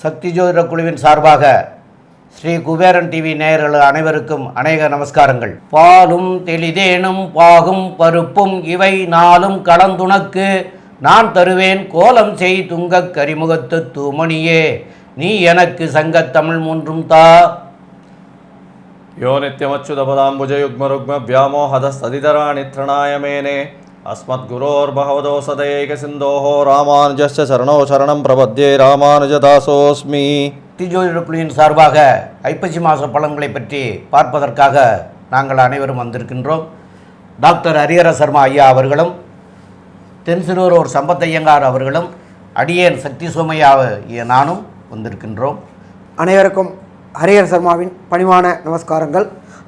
சக்தி ஜோதிட குழுவின் சார்பாக ஸ்ரீ குபேரன் டிவி நேயர்கள் அனைவருக்கும் அநேக நமஸ்காரங்கள். பாலும் தெளிதேனும் பாகும் பருப்பும் இவை நாளும் கலந்துனக்கு நான் தருவேன் கோலம் செய் துங்கக் கரிமுகத்து தூமணியே நீ எனக்கு சங்கத் தமிழ் மூன்றும் தா. யோ நித்யமச்சுதபதாம்புஜயுக்மருக்ம வியாமோஹதஸ்ததிதராணி த்ரணாயமேனே அஸ்மத் குரோர் பகவதோ சதேக சிந்தோஹோ ராமானுஜஸ்ய சரணோ சரணம் பிரபத்யே ராமானுஜதாசோஸ்மி. ஜோதிட குழுவின் சார்பாக ஐப்பசி மாத பலன்களை பற்றி பார்ப்பதற்காக நாங்கள் அனைவரும் வந்திருக்கின்றோம். டாக்டர் ஹரிஹர சர்மா ஐயா அவர்களும் தென்சிறுவர் சம்பத்தையங்கார் அவர்களும் அடியேன் சக்தி சோமையா நானும் வந்திருக்கின்றோம். அனைவருக்கும் ஹரிஹர சர்மாவின் பணிவான நமஸ்காரங்கள்.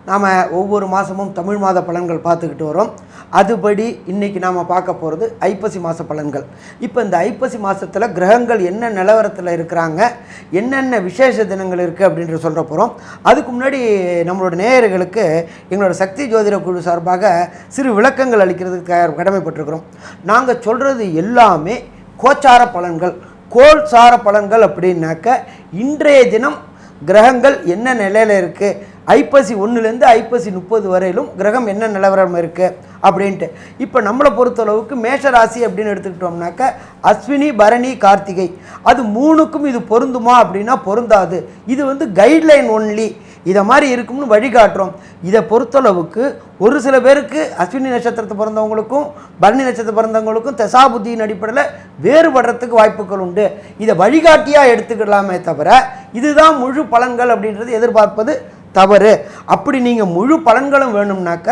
நாம் ஒவ்வொரு மாதமும் தமிழ் மாத பலன்கள் பார்த்துக்கிட்டு வரோம். அதுபடி இன்றைக்கி நாம் பார்க்க போகிறது ஐப்பசி மாத பலன்கள். இப்போ இந்த ஐப்பசி மாதத்தில் கிரகங்கள் என்ன நிலவரத்தில் இருக்கிறாங்க, என்னென்ன விசேஷ தினங்கள் இருக்குது அப்படின்ற சொல்ல போகிறோம். அதுக்கு முன்னாடி நம்மளோட நேயர்களுக்கு எங்களோட சக்தி ஜோதிட குழு சார்பாக சிறு விளக்கங்கள் அளிக்கிறதுக்கு கடமைப்பட்டிருக்கிறோம். நாங்கள் சொல்கிறது எல்லாமே கோச்சார பலன்கள், கோள் சார பலன்கள். அப்படின்னாக்க இன்றைய தினம் கிரகங்கள் என்ன நிலையில் இருக்குது, ஐப்பசி 1லேருந்து ஐப்பசி 30 வரையிலும் கிரகம் என்ன நிலவரம் இருக்குது அப்படின்ட்டு. இப்போ நம்மளை பொறுத்தளவுக்கு மேஷராசி அப்படின்னு எடுத்துக்கிட்டோம்னாக்க அஸ்வினி பரணி கார்த்திகை அது 3க்கும் இது பொருந்துமா அப்படின்னா பொருந்தாது. இது கைட்லைன் ஒன்லி, இதை மாதிரி இருக்கும்னு வழிகாட்டுறோம். இதை பொறுத்தளவுக்கு ஒரு சில பேருக்கு அஸ்வினி நட்சத்திரத்தை பிறந்தவங்களுக்கும் பரணி நட்சத்திரம் பிறந்தவங்களுக்கும் தசாபுத்தியின் அடிப்படையில் வேறுபடுறதுக்கு வாய்ப்புகள் உண்டு. இதை வழிகாட்டியாக எடுத்துக்கலாமே தவிர இதுதான் முழு பலன்கள் அப்படின்றது எதிர்பார்ப்பது தவறு. அப்படி நீங்கள் முழு பலன்களும் வேணும்னாக்க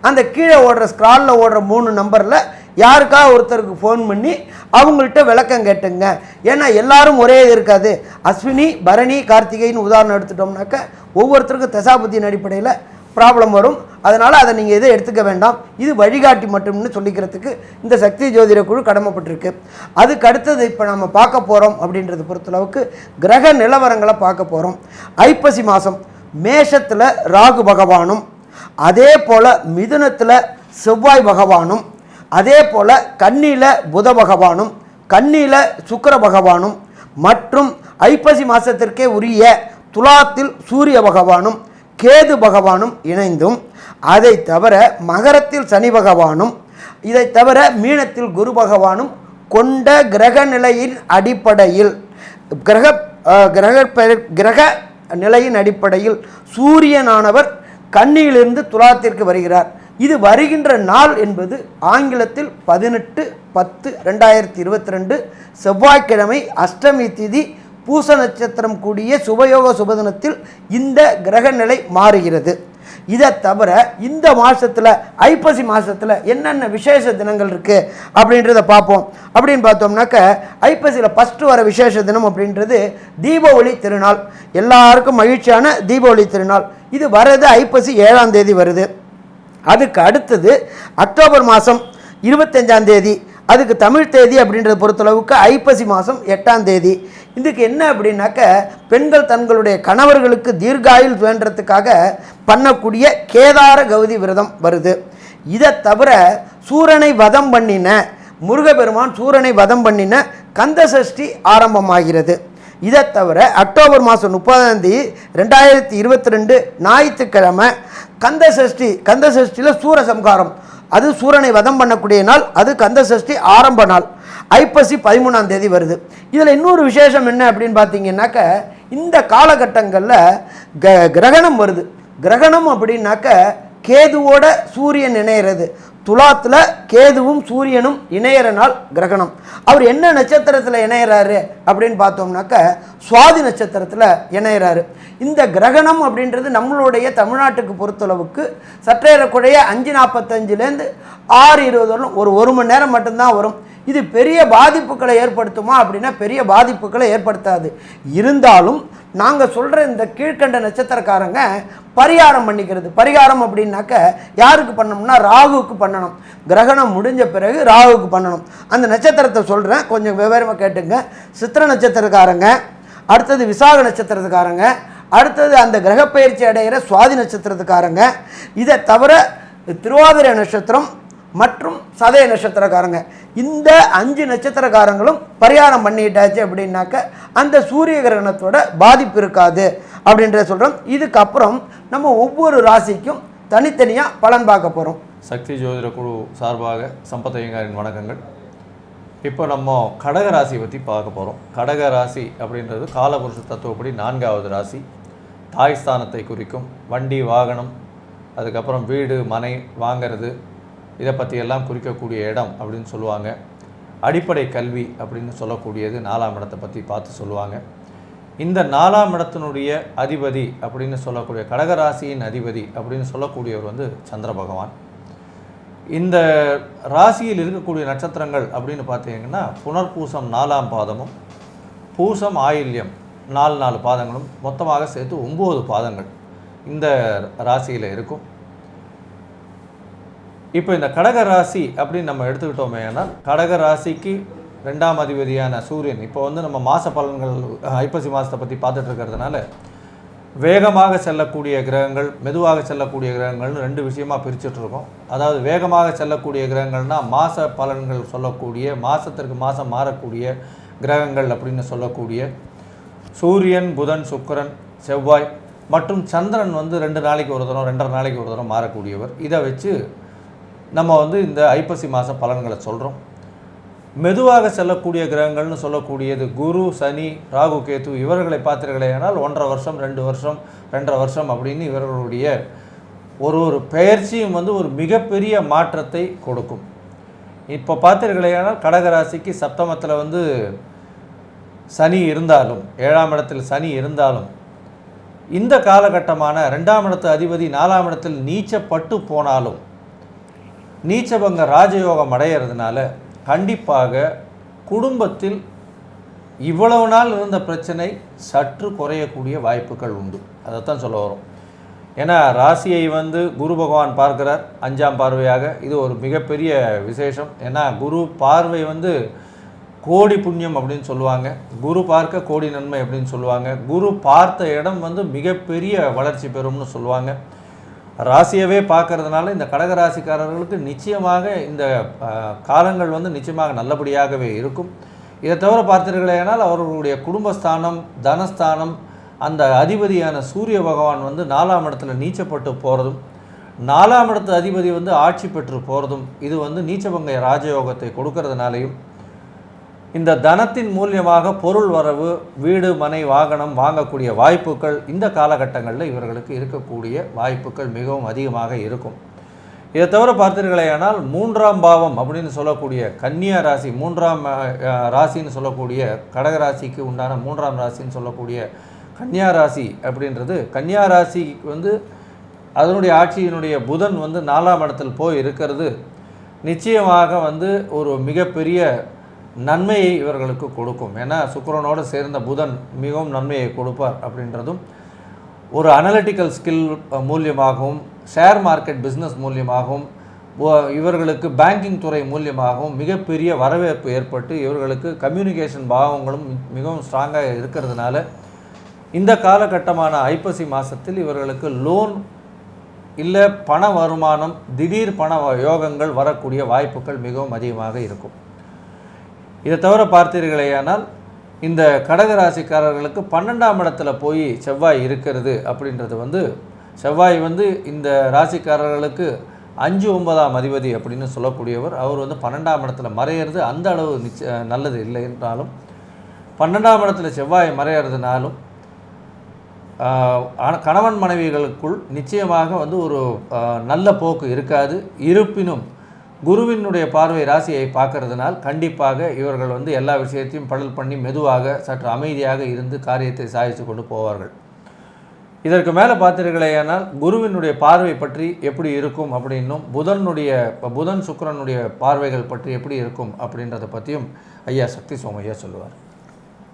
அந்த கீழே ஓடுற ஸ்க்ராலில் ஓடுற 3 நம்பரில் யாருக்காக ஒருத்தருக்கு ஃபோன் பண்ணி அவங்கள்ட்ட விளக்கம் கேட்டுங்க. ஏன்னா எல்லாரும் ஒரே இது இருக்காது. அஸ்வினி பரணி கார்த்திகைன்னு உதாரணம் எடுத்துட்டோம்னாக்க ஒவ்வொருத்தருக்கும் தசாபுத்தியின் அடிப்படையில் ப்ராப்ளம் வரும். அதனால் அதை நீங்கள் எதை எடுத்துக்க வேண்டாம். இது வழிகாட்டி மட்டும்னு சொல்லிக்கிறதுக்கு இந்த சக்தி ஜோதிட குழு கடமைப்பட்டிருக்கு. அதுக்கு அடுத்தது இப்போ நம்ம பார்க்க போகிறோம் அப்படின்றத பொறுத்தளவுக்கு கிரக நிலவரங்களை பார்க்க போகிறோம். ஐப்பசி மாதம் மேஷத்தில் ராகு பகவானும், அதே போல் மிதுனத்தில் செவ்வாய் பகவானும், அதே போல் கன்னியில் புத பகவானும், கன்னியில் சுக்கிர பகவானும் மற்றும் ஐப்பசி மாதத்திற்கே உரிய துலாத்தில் சூரிய பகவானும் கேது பகவானும் இணைந்தும், அதை தவிர மகரத்தில் சனி பகவானும், இதை தவிர மீனத்தில் குரு பகவானும் கொண்ட கிரக நிலையின் அடிப்படையில் கிரக நிலையின் அடிப்படையில் சூரியனானவர் கன்னியிலிருந்து துலாத்திற்கு வருகிறார். இது வருகின்ற நாள் என்பது ஆங்கிலத்தில் 18/10/2022 செவ்வாய்க்கிழமை அஷ்டமி திதி பூச நட்சத்திரம் கூடிய சுபயோக சுபதினத்தில் இந்த கிரக நிலை மாறுகிறது. இதை தவிர இந்த மாதத்தில் ஐப்பசி மாதத்தில் என்னென்ன விசேஷ தினங்கள் இருக்குது அப்படின்றத பார்ப்போம். அப்படின்னு பார்த்தோம்னாக்க ஐப்பசியில் ஃபஸ்ட்டு வர விசேஷ தினம் அப்படின்றது தீபாவளி திருநாள். எல்லாருக்கும் மகிழ்ச்சியான தீபாவளி திருநாள். இது வர்றது ஐப்பசி 7ஆம் தேதி வருது. அதுக்கு அடுத்தது அக்டோபர் மாதம் 25ஆம் தேதி, அதுக்கு தமிழ் தேதி அப்படின்றத பொறுத்தளவுக்கு ஐப்பசி மாதம் 8ஆம் தேதி. இதுக்கு என்ன அப்படின்னாக்க பெண்கள் தங்களுடைய கணவர்களுக்கு தீர்காயுள் வேண்டறதுக்காக பண்ணக்கூடிய கேதார கௌதி விரதம் வருது. இதை தவிர சூரனை வதம் பண்ணின முருகப்பெருமான் சூரனை வதம் பண்ணின கந்த சஷ்டி ஆரம்பமாகிறது. இதை தவிர அக்டோபர் மாதம் 30ஆம் தேதி 2022 ஞாயிற்றுக்கிழமை கந்த சஷ்டியில் சூரசம்ஹாரம், அது சூரனை வதம் பண்ணக்கூடிய நாள், அது கந்த சஷ்டி ஆரம்ப நாள். ஐப்பசி 13ஆம் தேதி வருது. இதில் இன்னொரு விசேஷம் என்ன அப்படின்னு பார்த்தீங்கன்னாக்க இந்த காலகட்டங்களில் கிரகணம் வருது. கிரகணம் அப்படின்னாக்க கேதுவோட சூரியன் இணையிறது. துலாத்தில் கேதுவும் சூரியனும் இணையிற நாள் கிரகணம். அவர் என்ன நட்சத்திரத்தில் இணையிறாரு அப்படின்னு பார்த்தோம்னாக்க சுவாதி நட்சத்திரத்தில் இணையிறாரு. இந்த கிரகணம் அப்படின்றது நம்மளுடைய தமிழ்நாட்டுக்கு பொறுத்தளவுக்கு சற்றேறக்குறைய 5:45 6:20 ஒரு மணி நேரம் மட்டும்தான் வரும். இது பெரிய பாதிப்புகளை ஏற்படுத்துமா அப்படின்னா பெரிய பாதிப்புகளை ஏற்படுத்தாது. இருந்தாலும் நாங்கள் சொல்கிற இந்த கீழ்கண்ட நட்சத்திரக்காரங்க பரிகாரம் பண்ணிக்கிறது. பரிகாரம் அப்படின்னாக்க யாருக்கு பண்ணணும்னா ராகுவுக்கு பண்ணணும். கிரகணம் முடிஞ்ச பிறகு ராகுவுக்கு பண்ணணும். அந்த நட்சத்திரத்தை சொல்கிறேன், கொஞ்சம் விவரமாக கேட்டுங்க. சித்திர நட்சத்திரக்காரங்க, அடுத்தது விசாக நட்சத்திரத்துக்காரங்க, அடுத்தது அந்த கிரகப்பயிற்சி அடைகிற சுவாதி நட்சத்திரத்துக்காரங்க, இதை தவிர திருவாதிரை நட்சத்திரம், மற்றும் சதய நட்சத்திரக்காரங்க. இந்த 5 நட்சத்திரக்காரங்களும் பரிகாரம் பண்ணிட்டாச்சு அப்படின்னாக்க அந்த சூரிய கிரகணத்தோட பாதிப்பு இருக்காது அப்படின்றத சொல்கிறோம். இதுக்கப்புறம் நம்ம ஒவ்வொரு ராசிக்கும் தனித்தனியாக பலன் பார்க்க போகிறோம். சக்தி ஜோதிட குழு சார்பாக சம்பத்தையங்காரின் வணக்கங்கள். இப்போ நம்ம கடக ராசி பற்றி பார்க்க போகிறோம். கடக ராசி அப்படின்றது காலபுருஷ தத்துவப்படி 4வது ராசி. தாய் ஸ்தானத்தை குறிக்கும். வண்டி வாகனம், அதுக்கப்புறம் வீடு மனை வாங்கிறது, இதை பற்றியெல்லாம் குறிக்கக்கூடிய இடம் அப்படின்னு சொல்லுவாங்க. அடிப்படை கல்வி அப்படின்னு சொல்லக்கூடியது 4ஆம் இடத்தை பற்றி பார்த்து சொல்லுவாங்க. இந்த 4ஆம் இடத்தினுடைய அதிபதி அப்படின்னு சொல்லக்கூடிய கடகராசியின் அதிபதி அப்படின்னு சொல்லக்கூடியவர் வந்து சந்திர பகவான். இந்த ராசியில் இருக்கக்கூடிய நட்சத்திரங்கள் அப்படின்னு பார்த்தீங்கன்னா புனர்பூசம் 4ஆம் பாதமும் பூசம் ஆயில்யம் 4 பாதங்களும் மொத்தமாக சேர்த்து 9 பாதங்கள் இந்த ராசியில் இருக்கும். இப்போ இந்த கடக ராசி அப்படின்னு நம்ம எடுத்துக்கிட்டோமே, ஆனால் கடக ராசிக்கு 2ஆம் அதிபதியான சூரியன் இப்போ வந்து நம்ம மாத பலன்கள் ஐப்பசி மாதத்தை பற்றி பார்த்துட்டு இருக்கிறதுனால வேகமாக செல்லக்கூடிய கிரகங்கள், மெதுவாக செல்லக்கூடிய கிரகங்கள்னு 2 விஷயமாக பிரிச்சுட்ருக்கோம். அதாவது வேகமாக செல்லக்கூடிய கிரகங்கள்னால் மாத பலன்கள் சொல்லக்கூடிய, மாதத்திற்கு மாதம் மாறக்கூடிய கிரகங்கள் அப்படின்னு சொல்லக்கூடிய சூரியன், புதன், சுக்கிரன், செவ்வாய் மற்றும் சந்திரன் வந்து 2 நாளைக்கு ஒரு தரம் 2.5 நாளைக்கு ஒரு தரம் மாறக்கூடியவர். இதை வச்சு நம்ம வந்து இந்த ஐப்பசி மாத பலன்களை சொல்கிறோம். மெதுவாக செல்லக்கூடிய கிரகங்கள்னு சொல்லக்கூடியது குரு, சனி, ராகு, கேது இவர்களை பார்த்தீர்களேனால் 1.5 வருஷம் 2 வருஷம் 2.5 வருஷம் அப்படின்னு இவர்களுடைய ஒரு பெயர்ச்சியும் வந்து ஒரு மிகப்பெரிய மாற்றத்தை கொடுக்கும். இப்போ பார்த்தீர்களேனால் கடகராசிக்கு சப்தமத்தில் வந்து சனி இருந்தாலும், 7ஆம் இடத்தில் சனி இருந்தாலும், இந்த காலகட்டமான 2ஆம் இடத்து அதிபதி 4ஆம் இடத்தில் நீச்சப்பட்டு போனாலும் நீச்சபங்க ராஜயோகம் அடையிறதுனால கண்டிப்பாக குடும்பத்தில் இவ்வளவு நாள் இருந்த பிரச்சனை சற்று குறையக்கூடிய வாய்ப்புகள் உண்டு. அதைத்தான் சொல்ல வரும். ஏன்னா ராசியை வந்து குரு பகவான் பார்க்கிறார் 5ஆம் பார்வையாக. இது ஒரு மிகப்பெரிய விசேஷம். ஏன்னா குரு பார்வை வந்து கோடி புண்ணியம் அப்படின்னு சொல்லுவாங்க. குரு பார்க்க கோடி நன்மை அப்படின்னு சொல்லுவாங்க. குரு பார்த்த இடம் வந்து மிகப்பெரிய வளர்ச்சி பெறும்னு சொல்லுவாங்க. ராசியவே பார்க்கறதுனால இந்த கடகராசிக்காரர்களுக்கு நிச்சயமாக இந்த காலங்கள் வந்து நிச்சயமாக நல்லபடியாகவே இருக்கும். இதை தவிர பார்த்தீர்களேனால் அவர்களுடைய குடும்பஸ்தானம், தனஸ்தானம், அந்த அதிபதியான சூரிய பகவான் வந்து 4ஆம் இடத்துல நீச்சப்பட்டு போகிறதும், 4ஆம் இடத்து அதிபதி வந்து ஆட்சி பெற்று போகிறதும் இது வந்து நீச்சபங்க ராஜயோகத்தை கொடுக்கறதுனாலையும் இந்த தனத்தின் மூலியமாக பொருள் வரவு, வீடு மனை வாகனம் வாங்கக்கூடிய வாய்ப்புகள் இந்த காலகட்டங்களில் இவர்களுக்கு இருக்கக்கூடிய வாய்ப்புகள் மிகவும் அதிகமாக இருக்கும். இதை தவிர பார்த்தீர்களேயானால் 3ஆம் பாவம் அப்படின்னு சொல்லக்கூடிய கன்னியா ராசி, 3ஆம் ராசின்னு சொல்லக்கூடிய கடகராசிக்கு உண்டான 3ஆம் ராசின்னு சொல்லக்கூடிய கன்னியா ராசி அப்படின்றது, கன்னியா ராசிக்கு வந்து அதனுடைய ஆட்சியினுடைய புதன் வந்து 4ஆம் இடத்தில் போய் இருக்கிறது நிச்சயமாக வந்து ஒரு மிகப்பெரிய நன்மையை இவர்களுக்கு கொடுக்கும். ஏன்னா சுக்கிரனோடு சேர்ந்த புதன் மிகவும் நன்மையை கொடுப்பார் அப்படின்றதும், ஒரு அனலிட்டிக்கல் ஸ்கில் மூலியமாகவும், ஷேர் மார்க்கெட் பிஸ்னஸ் மூலியமாகவும், இவர்களுக்கு பேங்கிங் துறை மூலியமாகவும் மிகப்பெரிய வரவேற்பு ஏற்பட்டு இவர்களுக்கு கம்யூனிகேஷன் பாவங்களும் மிகவும் ஸ்ட்ராங்காக இருக்கிறதுனால இந்த காலகட்டமான ஐப்பசி மாதத்தில் இவர்களுக்கு லோன் இல்லை பண வருமானம், திடீர் பண யோகங்கள் வரக்கூடிய வாய்ப்புகள் மிகவும் அதிகமாக இருக்கும். இதை தவிர பார்த்தீர்களேயானால் இந்த கடகராசிக்காரர்களுக்கு 12ஆம் இடத்துல போய் செவ்வாய் இருக்கிறது அப்படின்றது வந்து, செவ்வாய் வந்து இந்த ராசிக்காரர்களுக்கு 5, 9ஆம் அதிபதி அப்படின்னு சொல்லக்கூடியவர். அவர் வந்து 12ஆம் இடத்துல மறையிறது அந்த அளவு நல்லது இல்லை என்றாலும், 12ஆம் இடத்துல செவ்வாய் மறையிறதுனாலும் கணவன் மனைவிகளுக்குள் நிச்சயமாக வந்து ஒரு நல்ல போக்கு இருக்காது. இருப்பினும் குருவினுடைய பார்வை ராசியை பார்க்கறதுனால் கண்டிப்பாக இவர்கள் வந்து எல்லா விஷயத்தையும் படல் பண்ணி மெதுவாக சற்று அமைதியாக இருந்து காரியத்தை சாதித்து கொண்டு போவார்கள். இதற்கு மேலே பார்த்தீர்களேயானால் குருவினுடைய பார்வை பற்றி எப்படி இருக்கும் அப்படின்னும், புதன் சுக்கிரனுடைய பார்வைகள் பற்றி எப்படி இருக்கும் அப்படின்றத பற்றியும் ஐயா சக்தி சோமையா சொல்லுவார்.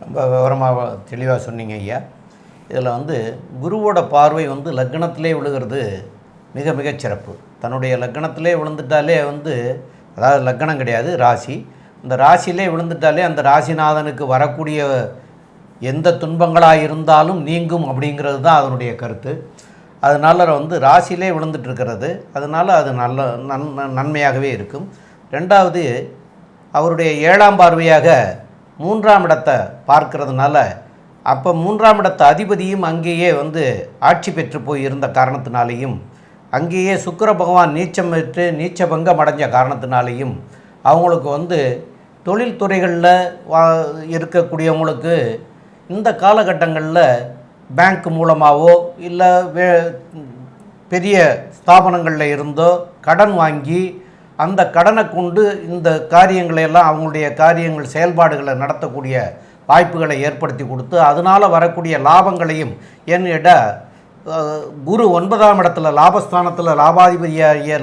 ரொம்ப விவரமாக தெளிவாக சொன்னீங்க ஐயா. இதில் வந்து குருவோட பார்வை வந்து லக்னத்திலே விழுகிறது மிக மிகச் சிறப்பு. தன்னுடைய லக்னத்திலே விழுந்துட்டாலே வந்து, அதாவது லக்னம் கிடையாது ராசி, இந்த ராசியிலே விழுந்துட்டாலே அந்த ராசிநாதனுக்கு வரக்கூடிய எந்த துன்பங்களாக இருந்தாலும் நீங்கும் அப்படிங்கிறது தான் அதனுடைய கருத்து. அதனால் வந்து ராசியிலே விழுந்துட்டு இருக்கிறது. அதனால் அது நல்ல நன்மையாகவே இருக்கும். ரெண்டாவது, அவருடைய 7ஆம் பார்வையாக 3ஆம் இடத்தை பார்க்கறதுனால, அப்போ 3ஆம் இடத்து அதிபதியும் அங்கேயே வந்து ஆட்சி பெற்று போய் இருந்த காரணத்தினாலேயும், அங்கேயே சுக்கிர பகவான் நீச்சம் பெற்று நீச்சபங்கம் அடைஞ்ச காரணத்தினாலேயும் அவங்களுக்கு வந்து தொழில்துறைகளில் இருக்கக்கூடியவங்களுக்கு இந்த காலகட்டங்களில் பேங்க் மூலமாகவோ இல்லை பெரிய ஸ்தாபனங்களில் இருந்தோ கடன் வாங்கி அந்த கடனை கொண்டு இந்த காரியங்களையெல்லாம் அவங்களுடைய காரியங்கள் செயல்பாடுகளை நடத்தக்கூடிய வாய்ப்புகளை ஏற்படுத்தி கொடுத்து அதனால் வரக்கூடிய லாபங்களையும் என்னிட குரு 9ஆம் இடத்துல லாபஸ்தானத்தில் லாபாதிபதியாகிய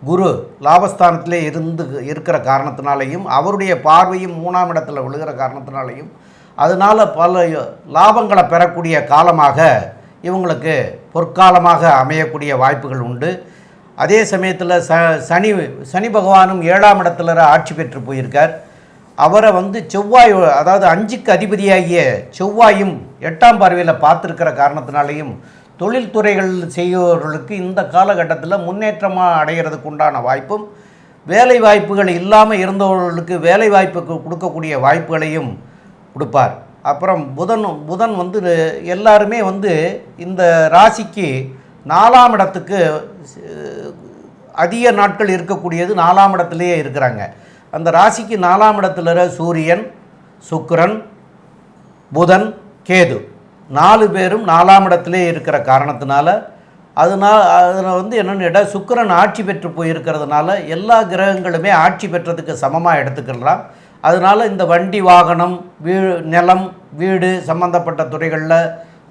குரு லாபஸ்தானத்திலே இருக்கிற காரணத்தினாலையும் அவருடைய பார்வையும் 3ஆம் இடத்துல விழுகிற காரணத்தினாலையும் அதனால் பல லாபங்களை பெறக்கூடிய காலமாக இவங்களுக்கு பொற்காலமாக அமையக்கூடிய வாய்ப்புகள் உண்டு. அதே சமயத்தில் சனி பகவானும் 7ஆம் இடத்துல ஆட்சி பெற்று போயிருக்கார். அவரை வந்து செவ்வாய், அதாவது 5க்கு அதிபதியாகிய செவ்வாயும் 8ஆம் பார்வையில் பார்த்துருக்கிற காரணத்தினாலையும் தொழில்துறைகள் செய்பவர்களுக்கு இந்த காலகட்டத்தில் முன்னேற்றமாக அடைகிறதுக்கு உண்டான வாய்ப்பும், வேலை வாய்ப்புகள் இல்லாமல் இருந்தவர்களுக்கு வேலை வாய்ப்பு கொடுக்கக்கூடிய வாய்ப்புகளையும் கொடுப்பார். அப்புறம் புதன் வந்து எல்லாருமே வந்து இந்த ராசிக்கு 4ஆம் இடத்துக்கு அதிக நாட்கள் இருக்கக்கூடியது 4ஆம் இடத்துலையே இருக்கிறாங்க. அந்த ராசிக்கு 4ஆம் இடத்துல சூரியன், சுக்கிரன், புதன், கேது 4 பேரும் 4ஆம் இடத்திலே இருக்கிற காரணத்தினால அதில் வந்து என்னென்னு சுக்கிரன் ஆட்சி பெற்று போயிருக்கிறதுனால எல்லா கிரகங்களுமே ஆட்சி பெற்றதுக்கு சமமாக எடுத்துக்கலாம். அதனால் இந்த வண்டி வாகனம் நிலம் வீடு சம்பந்தப்பட்ட துறைகளில்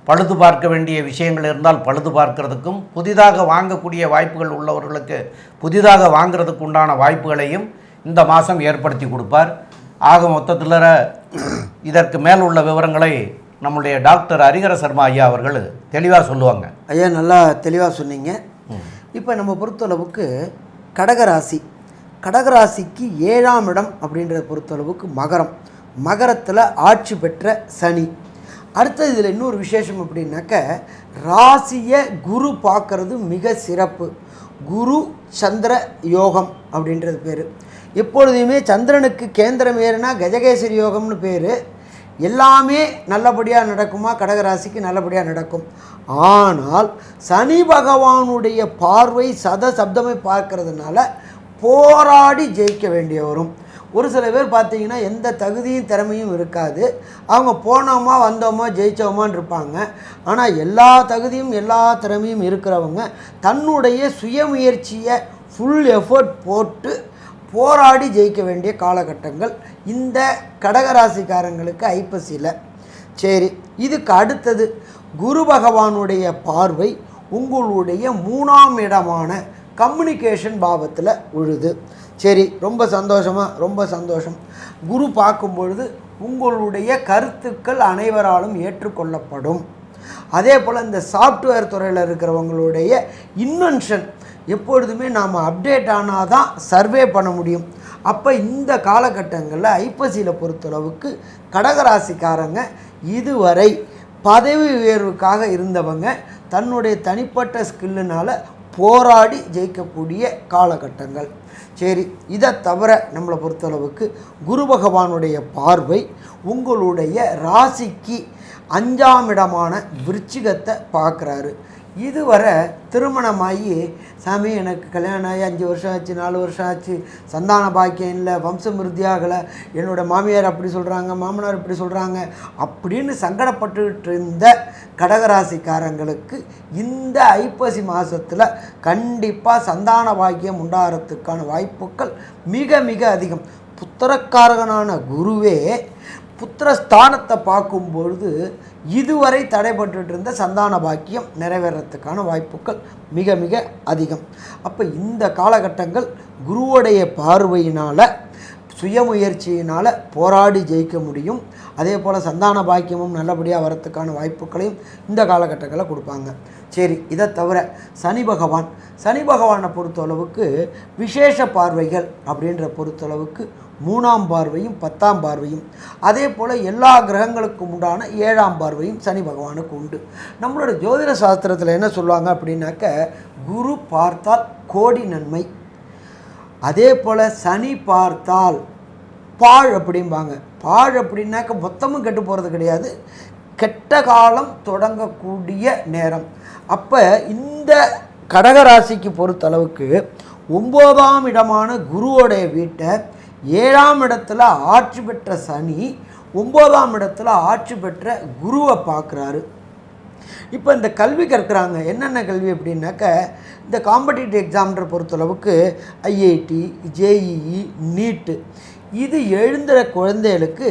பழுது பார்க்க வேண்டிய விஷயங்கள் இருந்தால் பழுது பார்க்கறதுக்கும், புதிதாக வாங்கக்கூடிய வாய்ப்புகள் உள்ளவர்களுக்கு புதிதாக வாங்கிறதுக்கு உண்டான வாய்ப்புகளையும் இந்த மாதம் ஏற்படுத்தி கொடுப்பார். ஆக மொத்தத்தில் இதற்கு மேல் உள்ள விவரங்களை நம்முடைய டாக்டர் ஹரிஹர சர்மா ஐயா அவர்கள் தெளிவாக சொல்லுவாங்க. ஐயா நல்லா தெளிவாக சொன்னீங்க. இப்போ நம்ம பொறுத்தளவுக்கு கடகராசிக்கு 7ஆம் இடம் அப்படின்றத பொறுத்தளவுக்கு மகரத்தில் ஆட்சி பெற்ற சனி. அடுத்தது இதில் இன்னொரு விசேஷம் அப்படின்னாக்க, ராசியை குரு பார்க்கறது மிக சிறப்பு. குரு சந்திர யோகம் அப்படின்றது பேர். எப்பொழுதுமே சந்திரனுக்கு கேந்திரம் ஏறுனா கஜகேசரி யோகம்னு பேர். எல்லாமே நல்லபடியாக நடக்குமா? கடகராசிக்கு நல்லபடியாக நடக்கும். ஆனால் சனி பகவானுடைய பார்வை சப்தமை பார்க்கறதுனால போராடி ஜெயிக்க வேண்டிய வரும். ஒரு சில பேர் பார்த்தீங்கன்னா எந்த தகுதியும் திறமையும் இருக்காது. அவங்க போனோமா வந்தோமா ஜெயித்தோமான்னு இருப்பாங்க. ஆனால் எல்லா தகுதியும் எல்லா திறமையும் இருக்கிறவங்க தன்னுடைய சுயமுயற்சியை ஃபுல் எஃபர்ட் போட்டு போராடி ஜெயிக்க வேண்டிய காலகட்டங்கள் இந்த கடகராசிக்காரங்களுக்கு ஐப்பசியில். சரி, இதுக்கு அடுத்தது குரு பகவானுடைய பார்வை உங்களுடைய 3ஆம் இடமான கம்யூனிகேஷன் பாவத்தில் உழுது. சரி, ரொம்ப சந்தோஷம். குரு பார்க்கும் பொழுது உங்களுடைய கருத்துக்கள் அனைவராலும் ஏற்றுக்கொள்ளப்படும். அதே போல் இந்த சாஃப்ட்வேர் துறையில் இருக்கிறவங்களுடைய இன்வென்ஷன் எப்பொழுதுமே நாம் அப்டேட் ஆனால் தான் சர்வே பண்ண முடியும். அப்போ இந்த காலகட்டங்களில் ஐப்பசியில் பொறுத்தளவுக்கு கடகராசிக்காரங்க இதுவரை பதவி உயர்வுக்காக இருந்தவங்க தன்னுடைய தனிப்பட்ட ஸ்கில்லுனால் போராடி ஜெயிக்கக்கூடிய காலகட்டங்கள். சரி, இதை தவிர நம்மளை பொறுத்தளவுக்கு குரு பகவானுடைய பார்வை உங்களுடைய ராசிக்கு 5ஆம் இடமான விருச்சிகத்தை பார்க்குறாரு. இதுவரை திருமணமாகி, சாமி எனக்கு கல்யாணம் ஆகி 5 வருஷம் ஆச்சு, 4 வருஷம் ஆச்சு, சந்தான பாக்கியம் இல்லை, வம்சம் விருத்தியாகலை, என்னோடய மாமியார் அப்படி சொல்கிறாங்க, மாமனார் இப்படி சொல்கிறாங்க அப்படின்னு சங்கடப்பட்டுக்கிட்டு இருந்த கடகராசிக்காரங்களுக்கு இந்த ஐப்பசி மாதத்தில் கண்டிப்பாக சந்தான பாக்கியம் உண்டாகிறதுக்கான வாய்ப்புகள் மிக மிக அதிகம். புத்திரக்காரகனான குருவே புத்திரஸ்தானத்தை பார்க்கும்பொழுது இதுவரை தடைபட்டு இருந்த சந்தான பாக்கியம் நிறைவேறத்துக்கான வாய்ப்புகள் மிக மிக அதிகம். அப்போ இந்த காலகட்டங்கள் குருவுடைய பார்வையினால் சுயமுயற்சியினால் போராடி ஜெயிக்க முடியும். அதே போல் சந்தான பாக்கியமும் நல்லபடியாக வரத்துக்கான வாய்ப்புகளையும் இந்த காலகட்டங்களில் கொடுப்பாங்க. சரி, இதை தவிர சனி பகவானை பொறுத்தளவுக்கு விசேஷ பார்வைகள் அப்படின்ற பொறுத்தளவுக்கு 3ஆம் பார்வையும் 10ஆம் பார்வையும், அதே போல் எல்லா கிரகங்களுக்கும் உண்டான 7ஆம் பார்வையும் சனி பகவானுக்கு உண்டு. நம்மளோட ஜோதிட சாஸ்திரத்தில் என்ன சொல்லுவாங்க அப்படின்னாக்க, குரு பார்த்தால் கோடி நன்மை, அதே போல் சனி பார்த்தால் பாழ் அப்படிம்பாங்க. பாழ் அப்படின்னாக்க மொத்தமும் கெட்டு போகிறது கிடையாது, கெட்ட காலம் தொடங்கக்கூடிய நேரம். அப்போ இந்த கடகராசிக்கு பொறுத்தளவுக்கு 9ஆம் இடமான குருவோடைய வீட்டை 7ஆம் இடத்துல ஆட்சி பெற்ற சனி 9ஆம் இடத்துல ஆட்சி பெற்ற குருவை பார்க்குறாரு. இப்போ இந்த கல்வி கற்கிறாங்க. என்னென்ன கல்வி அப்படின்னாக்க, இந்த காம்படிட்டிவ் எக்ஸாம்ன்ற பொறுத்தளவுக்கு ஐஐடி, ஜேஇஇ, நீட்டு, இது எழுந்துற குழந்தைகளுக்கு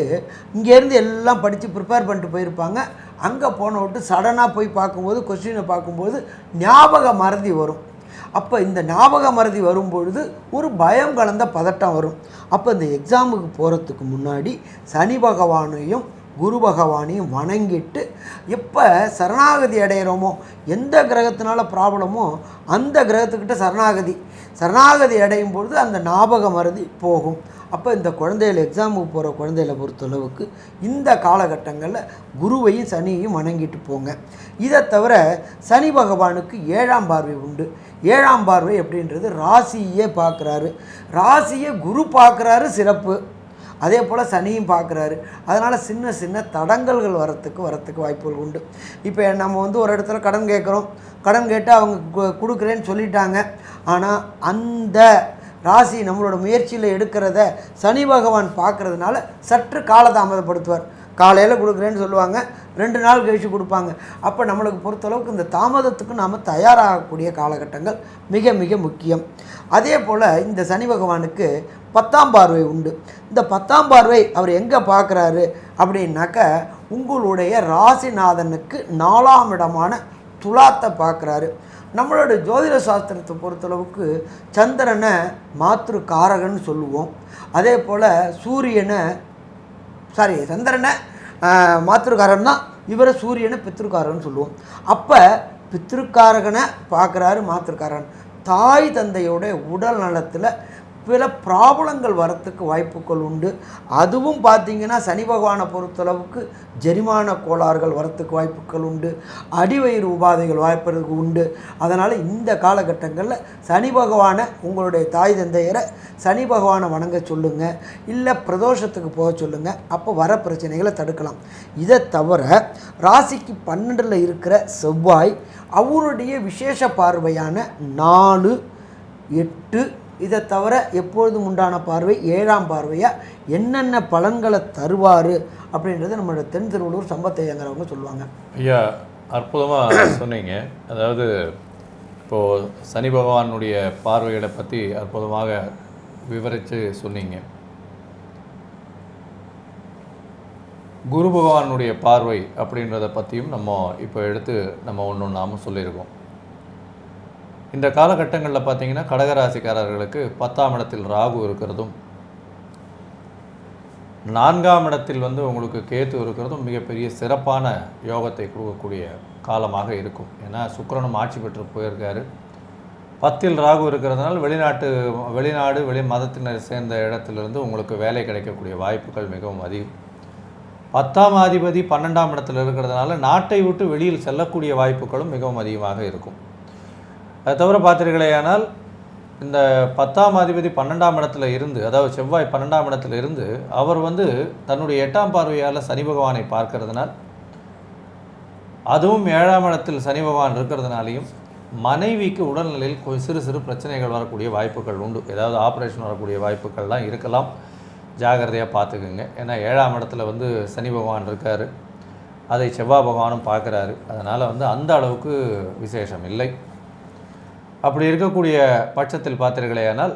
இங்கேருந்து எல்லாம் படித்து ப்ரிப்பேர் பண்ணிட்டு போயிருப்பாங்க. அங்கே போன விட்டு சடனாக போய் பார்க்கும்போது, கொஸ்டினை பார்க்கும்போது ஞாபக மறதி வரும். அப்போ இந்த ஞாபக மறதி வரும்பொழுது ஒரு பயம் கலந்த பதட்டம் வரும். அப்போ இந்த எக்ஸாமுக்கு போகிறதுக்கு முன்னாடி சனி பகவானையும் குரு பகவானையும் வணங்கிட்டு, எப்போ சரணாகதி அடைகிறோமோ, எந்த கிரகத்தினால ப்ராப்ளமோ அந்த கிரகத்துக்கிட்ட சரணாகதி அடையும் பொழுது அந்த ஞாபக மறதி போகும். அப்போ இந்த குழந்தைகள் எக்ஸாமுக்கு போகிற குழந்தைகளை பொறுத்தளவுக்கு இந்த காலகட்டங்களில் குருவையும் சனியையும் வணங்கிட்டு போங்க. இதை தவிர சனி பகவானுக்கு 7ஆம் பார்வை உண்டு. 7ஆம் பார்வை அப்படின்றது ராசியே பார்க்குறாரு. ராசியை குரு பார்க்குறாரு, சிறப்பு. அதே போல் சனியும் பார்க்குறாரு. அதனால் சின்ன சின்ன தடங்கல்கள் வரத்துக்கு வாய்ப்புகள் உண்டு. இப்போ நம்ம ஒரு இடத்துல கடன் கேட்குறோம், கடன் கேட்டு அவங்க கொடுக்குறேன்னு சொல்லிட்டாங்க. ஆனால் அந்த ராசி நம்மளோட முயற்சியில் எடுக்கிறத சனி பகவான் பார்க்குறதுனால சற்று காலதாமதப்படுத்துவார். காலையில் கொடுக்குறேன்னு சொல்லுவாங்க, 2 நாள் கழித்து கொடுப்பாங்க. அப்போ நம்மளுக்கு பொறுத்தளவுக்கு இந்த தாமதத்துக்கு நாம் தயாராகக்கூடிய காலகட்டங்கள் மிக மிக முக்கியம். அதே போல் இந்த சனி பகவானுக்கு 10ஆம் பார்வை உண்டு. இந்த 10ஆம் பார்வை அவர் எங்கே பார்க்குறாரு அப்படின்னாக்க, உங்களுடைய ராசிநாதனுக்கு 4ஆம் இடமான துலாத்தை பார்க்குறாரு. நம்மளோட ஜோதிட சாஸ்திரத்தை பொறுத்தளவுக்கு சந்திரனை மாத்ரு காரகன்னு சொல்லுவோம். அதே போல் சந்திரனை மாத்ருக்காரன் தான், இவரை சூரியனை பித்ருக்காரன்னு சொல்லுவோம். அப்போ பித்ருக்காரகனை பார்க்குறாரு மாத்ருக்காரன். தாய் தந்தையோட உடல் நலத்தில் பல ப்ராப்ளங்கள் வரத்துக்கு வாய்ப்புகள் உண்டு. அதுவும் பார்த்திங்கன்னா சனி பகவானை பொறுத்தளவுக்கு ஜெரிமான கோளாறுகள் வரத்துக்கு வாய்ப்புகள் உண்டு, அடிவயிறு உபாதைகள் வாய்ப்பதற்கு உண்டு. அதனால் இந்த காலகட்டங்களில் சனி பகவானை, உங்களுடைய தாய் தந்தையரை சனி பகவானை வணங்க சொல்லுங்கள், இல்லை பிரதோஷத்துக்கு போக சொல்லுங்கள். அப்போ வர பிரச்சனைகளை தடுக்கலாம். இதை தவிர ராசிக்கு 12ல் இருக்கிற செவ்வாய் அவருடைய விசேஷ பார்வையான 4, 8, இதை தவிர எப்பொழுதும் உண்டான பார்வை 7ஆம் பார்வையாக என்னென்ன பலன்களை தருவார் அப்படின்றது நம்மளோட தென் திருவள்ளூர் சம்பத்தையங்கிறவங்க சொல்லுவாங்க. ஐயா, அற்புதமாக சொன்னீங்க. அதாவது இப்போது சனி பகவானுடைய பார்வைகளை பற்றி அற்புதமாக விவரித்து சொன்னீங்க. குரு பகவானுடைய பார்வை அப்படின்றத பற்றியும் நம்ம இப்போ எடுத்து நம்ம ஒன்று நாம சொல்லியிருக்கோம். இந்த காலகட்டங்களில் பார்த்தீங்கன்னா கடகராசிக்காரர்களுக்கு 10ஆம் இடத்தில் ராகு இருக்கிறதும், 4ஆம் இடத்தில் உங்களுக்கு கேத்து இருக்கிறதும் மிகப்பெரிய சிறப்பான யோகத்தை கொடுக்கக்கூடிய காலமாக இருக்கும். ஏன்னா சுக்கிரனும் ஆட்சி பெற்று போயிருக்காரு. 10இல் ராகு இருக்கிறதுனால வெளிநாடு வெளி மதத்தினர் சேர்ந்த இடத்துலேருந்து உங்களுக்கு வேலை கிடைக்கக்கூடிய வாய்ப்புகள் மிகவும் அதிகம். 10ஆம் அதிபதி 12ஆம் இடத்தில் இருக்கிறதுனால நாட்டை விட்டு வெளியில் செல்லக்கூடிய வாய்ப்புகளும் மிகவும் அதிகமாக இருக்கும். அது தவிர பார்த்தீர்களேயானால் இந்த 10ஆம் அதிபதி 12ஆம் இடத்துல இருந்து, அதாவது செவ்வாய் 12ஆம் இடத்துல இருந்து அவர் தன்னுடைய 8ஆம் பார்வையால் சனி பகவானை பார்க்கறதுனால், அதுவும் 7ஆம் இடத்தில் சனி பகவான் இருக்கிறதுனாலையும் மனைவிக்கு உடல்நிலையில் சிறு சிறு பிரச்சனைகள் வரக்கூடிய வாய்ப்புகள் உண்டு. ஏதாவது ஆப்ரேஷன் வரக்கூடிய வாய்ப்புகள்லாம் இருக்கலாம். ஜாகிரதையாக பார்த்துக்குங்க. ஏன்னா 7ஆம் இடத்துல சனி பகவான் இருக்கார், அதை செவ்வாய் பகவானும் பார்க்குறாரு. அதனால் அந்த அளவுக்கு விசேஷம் இல்லை. அப்படி இருக்கக்கூடிய பட்சத்தில் பார்த்தீர்களேயானால்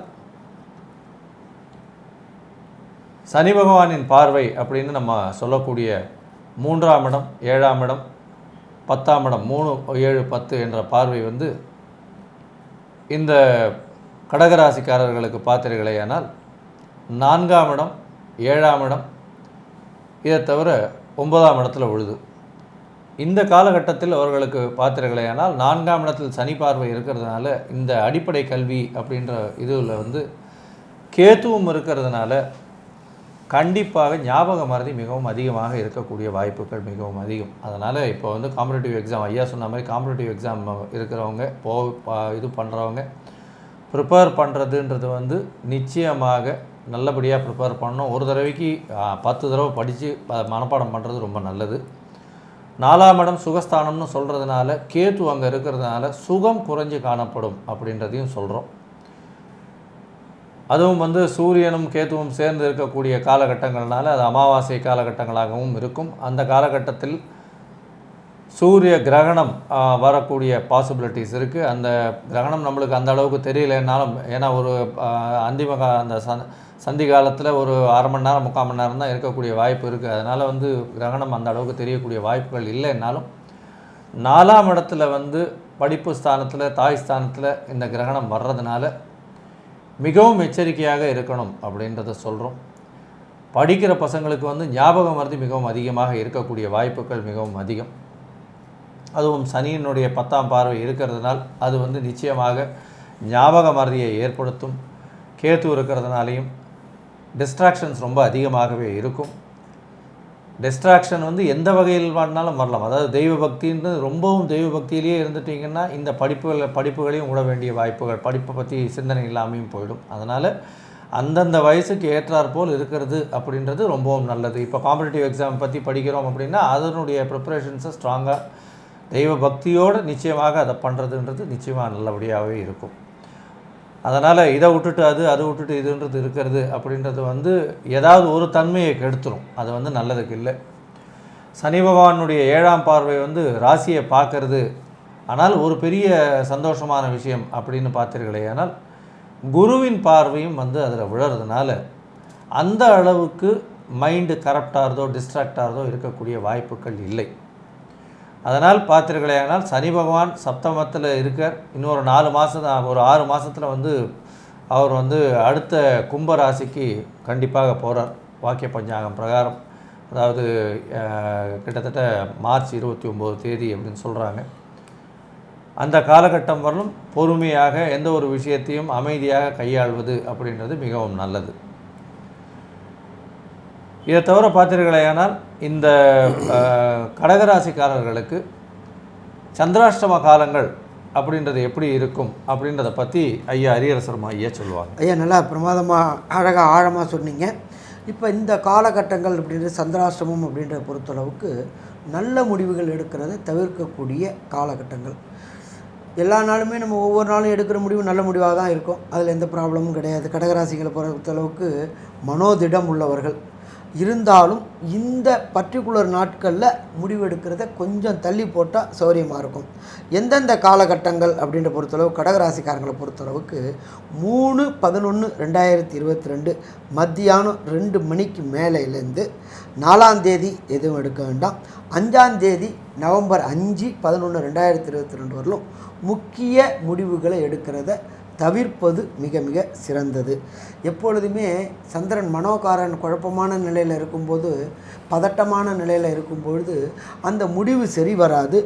சனி பகவானின் பார்வை அப்படின்னு நம்ம சொல்லக்கூடிய 3ஆம் இடம், 7ஆம் இடம், 10ஆம் இடம், 3, 7, 10 என்ற பார்வை இந்த கடகராசிக்காரர்களுக்கு பார்த்தீர்களேயானால் 4ஆம் இடம், 7ஆம் இடம், இதை தவிர 9ஆம் இடத்துல விழுது. இந்த காலகட்டத்தில் அவர்களுக்கு பார்த்தீர்களேயானால் 4ஆம் இடத்தில் சனி பார்வை இருக்கிறதுனால இந்த அடிப்படை கல்வி அப்படின்ற இதில் வந்து கேத்துவும் இருக்கிறதுனால கண்டிப்பாக ஞாபக மறதி மிகவும் அதிகமாக இருக்கக்கூடிய வாய்ப்புகள் மிகவும் அதிகம். அதனால் இப்போ வந்து காம்படிட்டிவ் எக்ஸாம் ஐயா சொன்ன மாதிரி காம்படிட்டிவ் எக்ஸாம் இருக்கிறவங்க இது பண்ணுறவங்க ப்ரிப்பேர் பண்ணுறதுன்றது வந்து நிச்சயமாக நல்லபடியாக ப்ரிப்பேர் பண்ணணும். ஒரு தடவைக்கு 10 தடவை படித்து மனப்பாடம் பண்ணுறது ரொம்ப நல்லது. 4ஆம் இடம் சுகஸ்தானம்னு சொல்கிறதுனால கேத்து அங்கே இருக்கிறதுனால சுகம் குறைஞ்சி காணப்படும் அப்படின்றதையும் சொல்கிறோம். அதுவும் வந்து சூரியனும் கேத்துவும் சேர்ந்து இருக்கக்கூடிய காலகட்டங்கள்னால அது அமாவாசை காலகட்டங்களாகவும் இருக்கும். அந்த காலகட்டத்தில் சூரிய கிரகணம் வரக்கூடிய பாசிபிலிட்டிஸ் இருக்குது. அந்த கிரகணம் நம்மளுக்கு அந்த அளவுக்கு தெரியலைன்னாலும், ஏன்னா ஒரு அந்த சந்தி காலத்தில் ஒரு அரை மணி நேரம் 3/4 மணி நேரம் தான் இருக்கக்கூடிய வாய்ப்பு இருக்குது. அதனால் வந்து கிரகணம் அந்த அளவுக்கு தெரியக்கூடிய வாய்ப்புகள் இல்லைன்னாலும் 4ஆம் இடத்துல வந்து படிப்பு ஸ்தானத்தில் தாய் ஸ்தானத்தில் இந்த கிரகணம் வர்றதுனால மிகவும் எச்சரிக்கையாக இருக்கணும் அப்படின்றத சொல்கிறோம். படிக்கிற பசங்களுக்கு வந்து ஞாபக மறதி மிகவும் அதிகமாக இருக்கக்கூடிய வாய்ப்புகள் மிகவும் அதிகம். அதுவும் சனியினுடைய 10ஆம் பார்வை இருக்கிறதுனால் அது வந்து நிச்சயமாக ஞாபக மறதியை ஏற்படுத்தும். கேத்து இருக்கிறதுனாலையும் டிஸ்ட்ராக்ஷன்ஸ் ரொம்ப அதிகமாகவே இருக்கும். டிஸ்ட்ராக்ஷன் வந்து எந்த வகையில் வேணாலும் வரலாம். அதாவது தெய்வ பக்தின்னு ரொம்பவும் தெய்வ பக்தியிலேயே இருந்துட்டிங்கன்னா இந்த படிப்புகளையும் விட வேண்டிய வாய்ப்புகள், படிப்பை பற்றி சிந்தனை இல்லாமையும் போயிடும். அதனால் அந்தந்த வயசுக்கு ஏற்றாற்போல் இருக்கிறது அப்படின்றது ரொம்பவும் நல்லது. இப்போ காம்படிட்டிவ் எக்ஸாம் பற்றி படிக்கிறோம் அப்படின்னா அதனுடைய ப்ரிப்பரேஷன்ஸை ஸ்ட்ராங்காக தெய்வ பக்தியோடு நிச்சயமாக அதை பண்ணுறதுன்றது நிச்சயமாக நல்லபடியாகவே இருக்கும். அதனால் இதை விட்டுட்டு அதை விட்டுட்டு இதுன்றது இருக்கிறது அப்படின்றது வந்து ஏதாவது ஒரு தன்மையை கெடுத்துரும். அது வந்து நல்லதுக்கு இல்லை. சனி பகவானுடைய 7ஆம் பார்வை வந்து ராசியை பார்க்கறது. ஆனால் ஒரு பெரிய சந்தோஷமான விஷயம் அப்படின்னு பார்த்தீர்களே, ஆனால் குருவின் பார்வையும் வந்து அதில் விழறதுனால அந்த அளவுக்கு மைண்டு கரப்டாகிறதோ டிஸ்ட்ராக்டாகிறதோ இருக்கக்கூடிய வாய்ப்புகள் இல்லை. அதனால் பார்த்தீர்களேனால் சனி பகவான் சப்தமத்தில் இருக்கார். இன்னொரு 4 மாதம் ஒரு 6 மாதத்தில் வந்து அவர் வந்து அடுத்த கும்ப ராசிக்கு கண்டிப்பாக போகிறார் வாக்கிய பஞ்சாங்கம் பிரகாரம். அதாவது கிட்டத்தட்ட மார்ச் 29 தேதி அப்படின்னு சொல்கிறாங்க. அந்த காலகட்டம் வரலும் பொறுமையாக எந்த ஒரு விஷயத்தையும் அமைதியாக கையாள்வது அப்படின்றது மிகவும் நல்லது. இதை தவிர பார்த்தீர்களேயானால் இந்த கடகராசிக்காரர்களுக்கு சந்திராஷ்டம காலங்கள் அப்படின்றது எப்படி இருக்கும் அப்படின்றத பற்றி ஐயா ஹரிஹரசர்மா ஐயா சொல்லுவாங்க. ஐயா நல்லா பிரமாதமாக அழகாக ஆழமாக சொன்னீங்க. இப்போ இந்த காலகட்டங்கள் அப்படின்றது சந்திராஷ்டமம் அப்படின்றத பொறுத்தளவுக்கு நல்ல முடிவுகள் எடுக்கிறத தவிர்க்கக்கூடிய காலகட்டங்கள். எல்லா நாளுமே நம்ம ஒவ்வொரு நாளும் எடுக்கிற முடிவு நல்ல முடிவாக தான் இருக்கும். அதில் எந்த ப்ராப்ளமும் கிடையாது. கடகராசிகளை பொறுத்தளவுக்கு மனோதிடம் உள்ளவர்கள் இருந்தாலும் இந்த பர்டிகுலர் நாட்களில் முடிவெடுக்கிறத கொஞ்சம் தள்ளி போட்டால் சௌரியமாக இருக்கும். எந்தெந்த காலகட்டங்கள் அப்படின்ற பொறுத்தளவு கடகராசிக்காரங்களை பொறுத்தளவுக்கு 3/11/2022 மத்தியானம் 2 மணிக்கு மேலேருந்து 4ஆம் தேதி எதுவும் எடுக்க வேண்டாம். 5ஆம் தேதி நவம்பர் 5/11/2022 வரலும் முக்கிய முடிவுகளை எடுக்கிறத தவிர்ப்பது மிக மிக சிறந்தது. எப்பொழுதுமே சந்திரன் மனோகாரன் குழப்பமான நிலையில் இருக்கும்போது, பதட்டமான நிலையில் இருக்கும்பொழுது அந்த முடிவு சரி வராது.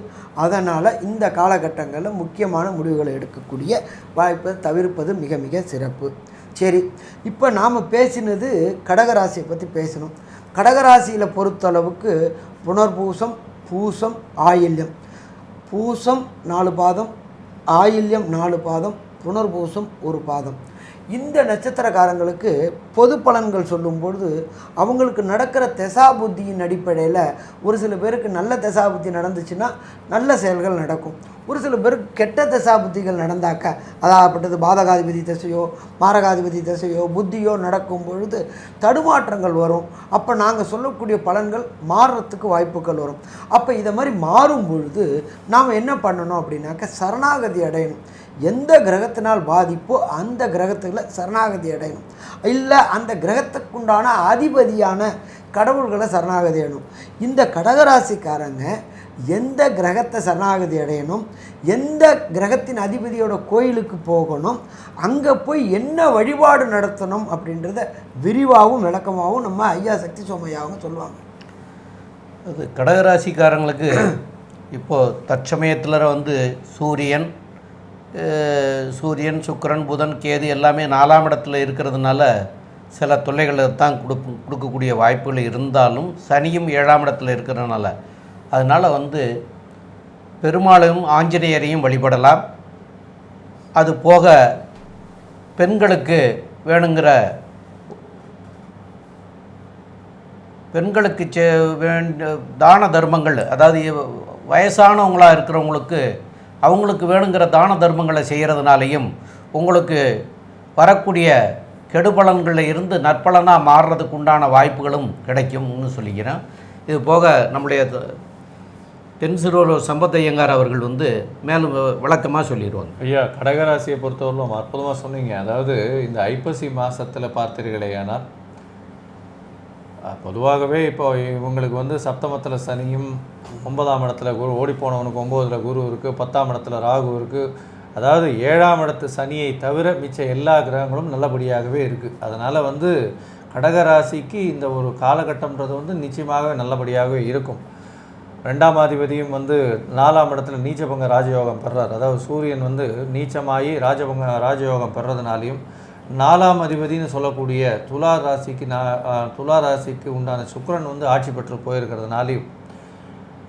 அதனால் இந்த காலகட்டங்களில் முக்கியமான முடிவுகளை எடுக்கக்கூடிய வாய்ப்பை தவிர்ப்பது மிக மிக சிறப்பு. சரி, இப்போ நாம் பேசினது கடகராசியை பற்றி பேசணும். கடகராசியில் பொறுத்தளவுக்கு புனர்பூசம், பூசம், ஆயில்யம். பூசம் 4 பாதம், ஆயில்யம் 4 பாதம், புனர்பூசம் 1 பாதம். இந்த நட்சத்திரக்காரங்களுக்கு பொது பலன்கள் சொல்லும்பொழுது அவங்களுக்கு நடக்கிற தசாபுத்தியின் அடிப்படையில் ஒரு சில பேருக்கு நல்ல தசாபுத்தி நடந்துச்சுன்னா நல்ல செயல்கள் நடக்கும். ஒரு சில பேருக்கு கெட்ட தசாபுத்திகள் நடந்தாக்க, அதாகப்பட்டது பாதகாதிபதி தசையோ மாரகாதிபதி தசையோ புத்தியோ நடக்கும் பொழுது தடுமாற்றங்கள் வரும். அப்போ நாங்கள் சொல்லக்கூடிய பலன்கள் மாறுறதுக்கு வாய்ப்புகள் வரும். அப்போ இதை மாதிரி மாறும் பொழுது நாம் என்ன பண்ணணும் அப்படின்னாக்க சரணாகதி அடையணும். எந்த கிரகத்தினால் பாதிப்போ அந்த கிரகத்தில் சரணாகதி அடையணும். இல்லை அந்த கிரகத்துக்குண்டான அதிபதியான கடவுள்களை சரணாகதி அடையணும். இந்த கடகராசிக்காரங்க எந்த கிரகத்தை சரணாகதி அடையணும், எந்த கிரகத்தின் அதிபதியோட கோயிலுக்கு போகணும், அங்கே போய் என்ன வழிபாடு நடத்தணும் அப்படின்றத விரிவாகவும் விளக்கமாகவும் நம்ம ஐயா சக்தி சோமையாவும் சொல்லுவாங்க. அது கடகராசிக்காரங்களுக்கு இப்போது தற்சமயத்தில் வந்து சூரியன் சுக்கிரன் புதன் கேது எல்லாமே 4ஆம் இடத்துல இருக்கிறதுனால சில தொல்லைகளை தான் கொடுக்கக்கூடிய வாய்ப்புகள் இருந்தாலும் சனியும் 7ஆம் இடத்துல இருக்கிறதுனால அதனால் வந்து பெருமாளையும் ஆஞ்சநேயரையும் வழிபடலாம். அது போக பெண்களுக்கு வேணுங்கிற தான தர்மங்கள், அதாவது வயசானவங்களாக இருக்கிறவங்களுக்கு அவங்களுக்கு வேணுங்கிற தான தர்மங்களை செய்கிறதுனாலையும் உங்களுக்கு வரக்கூடிய கெடுபலன்களில் இருந்து நற்பலனாக மாறுறதுக்கு உண்டான வாய்ப்புகளும் கிடைக்கும்னு சொல்லிக்கிறேன். இது போக நம்முடைய தென்சிறுவலூர் சம்பத் ஐயங்கார் அவர்கள் வந்து மேலும் விளக்கமாக சொல்லிடுவாங்க. ஐயா, கடகராசியை பொறுத்தவரையிலும் அற்புதமாக சொன்னீங்க. அதாவது இந்த ஐப்பசி மாதத்தில் பார்த்தீர்களேயானால் பொதுவாகவே இப்போ இவங்களுக்கு வந்து சப்தமத்தில் சனியும் 9ஆம் இடத்துல குரு, ஓடிப்போனவனுக்கு 9ல் குரு இருக்குது, 10ஆம் இடத்துல ராகு இருக்குது. அதாவது 7ஆம் இடத்து சனியை தவிர மிச்ச எல்லா கிரகங்களும் நல்லபடியாகவே இருக்குது. அதனால் வந்து கடகராசிக்கு இந்த ஒரு காலகட்டம்ன்றது வந்து நிச்சயமாகவே நல்லபடியாகவே இருக்கும். 2ஆம் அதிபதியும் வந்து 4ஆம் இடத்துல நீச்சபங்க ராஜயோகம் பெறார். அதாவது சூரியன் வந்து நீச்சமாகி ராஜயோகம் பெறதுனாலையும் 4ஆம் அதிபதினு சொல்லக்கூடிய துலா ராசிக்கு உண்டான சுக்கிரன் வந்து ஆட்சி பெற்று போயிருக்கிறதுனாலையும்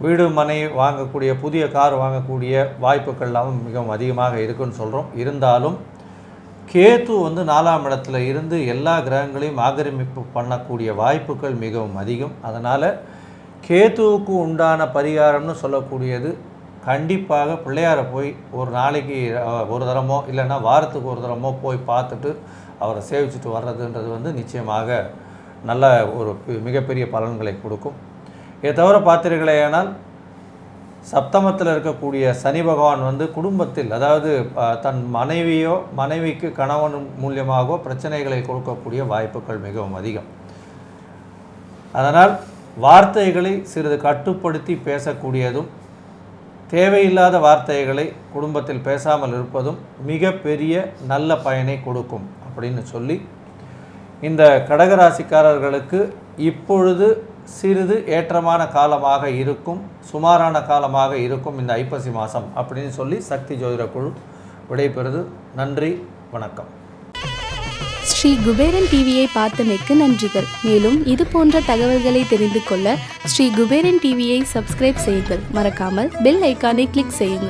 வீடு மனை வாங்கக்கூடிய புதிய கார் வாங்கக்கூடிய வாய்ப்புகள்லாம் மிகவும் அதிகமாக இருக்குன்னு சொல்கிறோம். இருந்தாலும் கேது வந்து 4ஆம் இடத்துல இருந்து எல்லா கிரகங்களையும் ஆக்கிரமிப்பு பண்ணக்கூடிய வாய்ப்புகள் மிகவும் அதிகம். அதனால் கேதுவுக்கு உண்டான பரிகாரம்னு சொல்லக்கூடியது கண்டிப்பாக பிள்ளையாரை போய் ஒரு நாளைக்கு ஒரு தரமோ இல்லைன்னா வாரத்துக்கு ஒரு தரமோ போய் பார்த்துட்டு அவரை சேவிச்சுட்டு வர்றதுன்றது வந்து நிச்சயமாக நல்ல ஒரு மிகப்பெரிய பலன்களை கொடுக்கும். இதை தவிர பார்த்தீர்களேயானால் சப்தமத்தில் இருக்கக்கூடிய சனி பகவான் வந்து குடும்பத்தில், அதாவது தன் மனைவிக்கு கணவன் மூலியமாகவோ பிரச்சனைகளை கொடுக்கக்கூடிய வாய்ப்புகள் மிகவும் அதிகம். அதனால் வார்த்தைகளை சிறிது கட்டுப்படுத்தி பேசக்கூடியதும் தேவையில்லாத வார்த்தைகளை குடும்பத்தில் பேசாமல் இருப்பதும் மிகப்பெரிய நல்ல பயனை கொடுக்கும் அப்படின்னு சொல்லி இந்த கடகராசிக்காரர்களுக்கு இப்பொழுது சிறிது ஏற்றமான காலமாக இருக்கும், சுமாரான காலமாக இருக்கும் இந்த ஐப்பசி மாதம் அப்படின்னு சொல்லி சக்தி ஜோதிட குழு விடைபெறுது. நன்றி, வணக்கம். ஸ்ரீ குபேரன் டிவியை பார்த்தமைக்கு நன்றிகள். மேலும் இது போன்ற தகவல்களை தெரிந்து கொள்ள ஸ்ரீ குபேரன் டிவியை சப்ஸ்கிரைப் செய்யுங்கள். மறக்காமல் பெல் ஐக்கானை கிளிக் செய்யுங்கள்.